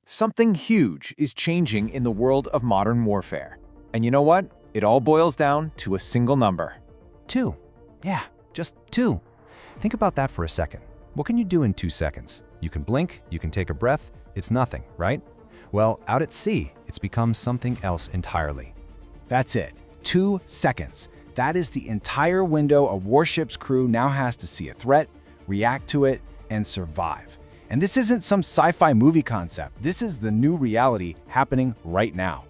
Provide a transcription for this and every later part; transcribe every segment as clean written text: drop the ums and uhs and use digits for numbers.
Something huge is changing in the world of modern warfare. And you know what? It all boils down to a single number. 2. Yeah, just 2. Think about that for a second. What can you do in 2 seconds? You can blink, you can take a breath, it's nothing, right? Well, out at sea, it's become something else entirely. That's it. 2 seconds. That is the entire window a warship's crew now has to see a threat, react to it, and survive. And this isn't some sci-fi movie concept. This is the new reality happening right now.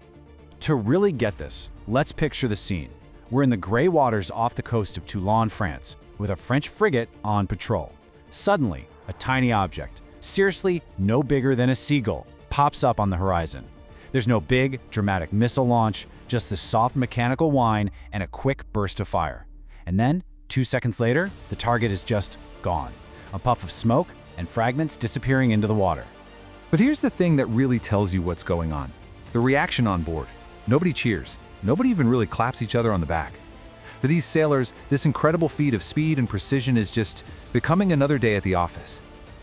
To really get this, let's picture the scene. We're in the gray waters off the coast of Toulon, France, with a French frigate on patrol. Suddenly, a tiny object, seriously no bigger than a seagull, pops up on the horizon. There's no big, dramatic missile launch, just the soft mechanical whine and a quick burst of fire. And then, 2 seconds later, the target is just gone. A puff of smoke and fragments disappearing into the water. But here's the thing that really tells you what's going on. The reaction on board. Nobody cheers. Nobody even really claps each other on the back. For these sailors, this incredible feat of speed and precision is just becoming another day at the office.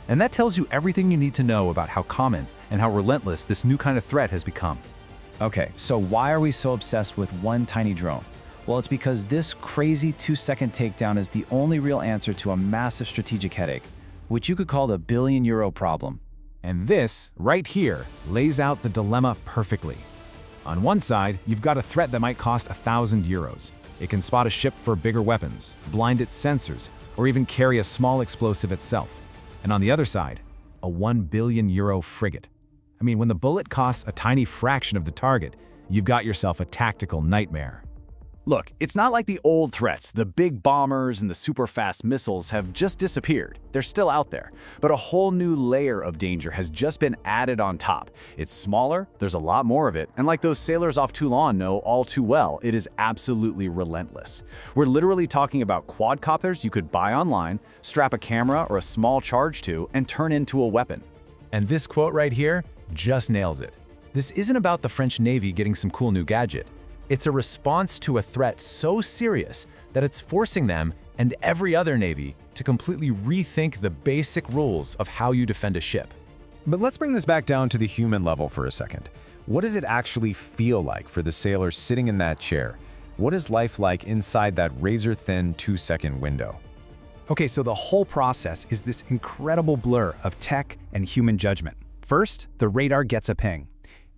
And that tells you everything you need to know about how common and how relentless this new kind of threat has become. Okay, so why are we so obsessed with one tiny drone? Well, it's because this crazy 2-second takedown is the only real answer to a massive strategic headache, which you could call the billion-euro problem. And this, right here, lays out the dilemma perfectly. On one side, you've got a threat that might cost 1,000 euros. It can spot a ship for bigger weapons, blind its sensors, or even carry a small explosive itself. And on the other side, a 1 billion euro frigate. I mean, when the bullet costs a tiny fraction of the target, you've got yourself a tactical nightmare. Look, it's not like the old threats. The big bombers and the super-fast missiles have just disappeared. They're still out there. But a whole new layer of danger has just been added on top. It's smaller, there's a lot more of it, and like those sailors off Toulon know all too well, it is absolutely relentless. We're literally talking about quadcopters you could buy online, strap a camera or a small charge to, and turn into a weapon. And this quote right here just nails it. This isn't about the French Navy getting some cool new gadget. It's a response to a threat so serious that it's forcing them and every other navy to completely rethink the basic rules of how you defend a ship. But let's bring this back down to the human level for a second. What does it actually feel like for the sailor sitting in that chair? What is life like inside that razor-thin 2-second window? Okay, so the whole process is this incredible blur of tech and human judgment. First, the radar gets a ping.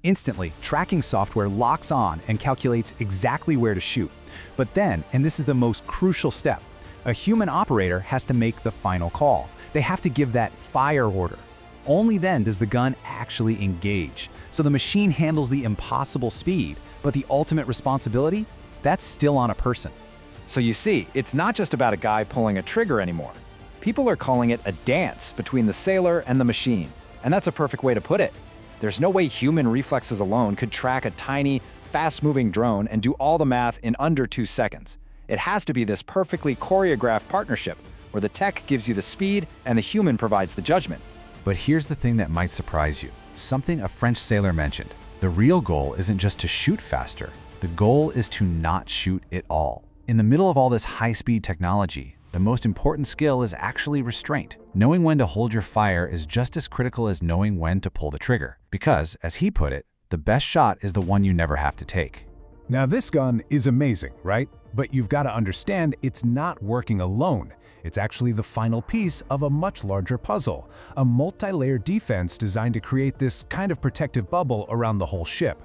Instantly, tracking software locks on and calculates exactly where to shoot. But then, and this is the most crucial step, a human operator has to make the final call. They have to give that fire order. Only then does the gun actually engage. So the machine handles the impossible speed, but the ultimate responsibility, that's still on a person. So you see, it's not just about a guy pulling a trigger anymore. People are calling it a dance between the sailor and the machine. And that's a perfect way to put it. There's no way human reflexes alone could track a tiny, fast-moving drone and do all the math in under 2 seconds. It has to be this perfectly choreographed partnership, where the tech gives you the speed and the human provides the judgment. But here's the thing that might surprise you. Something a French sailor mentioned. The real goal isn't just to shoot faster. The goal is to not shoot at all. In the middle of all this high-speed technology, the most important skill is actually restraint. Knowing when to hold your fire is just as critical as knowing when to pull the trigger. Because, as he put it, the best shot is the one you never have to take. Now this gun is amazing, right? But you've got to understand it's not working alone. It's actually the final piece of a much larger puzzle, a multi-layered defense designed to create this kind of protective bubble around the whole ship.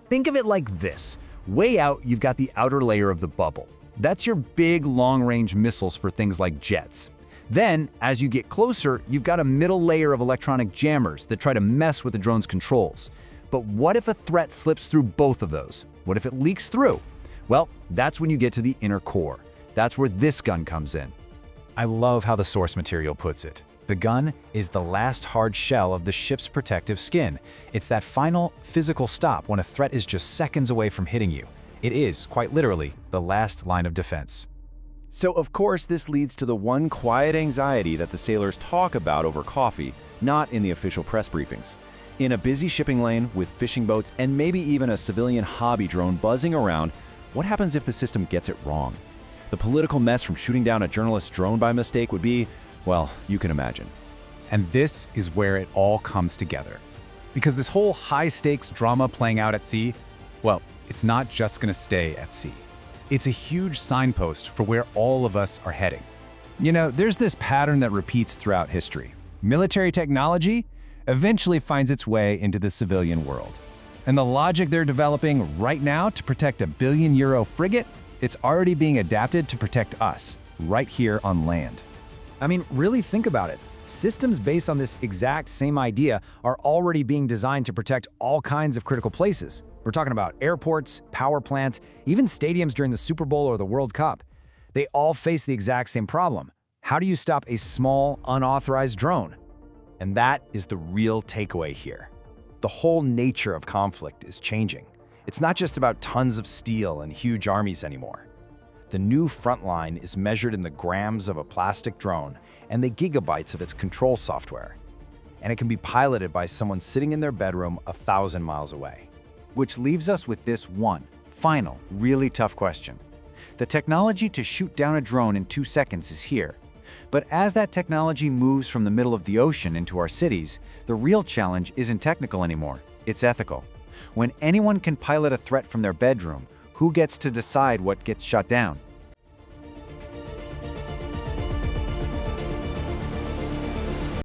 Think of it like this. Way out, you've got the outer layer of the bubble. That's your big, long-range missiles for things like jets. Then, as you get closer, you've got a middle layer of electronic jammers that try to mess with the drone's controls. But what if a threat slips through both of those? What if it leaks through? Well, that's when you get to the inner core. That's where this gun comes in. I love how the source material puts it. The gun is the last hard shell of the ship's protective skin. It's that final physical stop when a threat is just seconds away from hitting you. It is, quite literally, the last line of defense. So of course this leads to the one quiet anxiety that the sailors talk about over coffee, not in the official press briefings. In a busy shipping lane with fishing boats and maybe even a civilian hobby drone buzzing around, what happens if the system gets it wrong? The political mess from shooting down a journalist's drone by mistake would be, well, you can imagine. And this is where it all comes together. Because this whole high-stakes drama playing out at sea, well, it's not just going to stay at sea. It's a huge signpost for where all of us are heading. You know, there's this pattern that repeats throughout history. Military technology eventually finds its way into the civilian world. And the logic they're developing right now to protect a billion-euro frigate, it's already being adapted to protect us, right here on land. I mean, really think about it. Systems based on this exact same idea are already being designed to protect all kinds of critical places. We're talking about airports, power plants, even stadiums during the Super Bowl or the World Cup. They all face the exact same problem. How do you stop a small, unauthorized drone? And that is the real takeaway here. The whole nature of conflict is changing. It's not just about tons of steel and huge armies anymore. The new front line is measured in the grams of a plastic drone and the gigabytes of its control software. And it can be piloted by someone sitting in their bedroom 1,000 miles away. Which leaves us with this one final, really tough question. The technology to shoot down a drone in 2 seconds is here. But as that technology moves from the middle of the ocean into our cities, the real challenge isn't technical anymore, it's ethical. When anyone can pilot a threat from their bedroom, who gets to decide what gets shot down?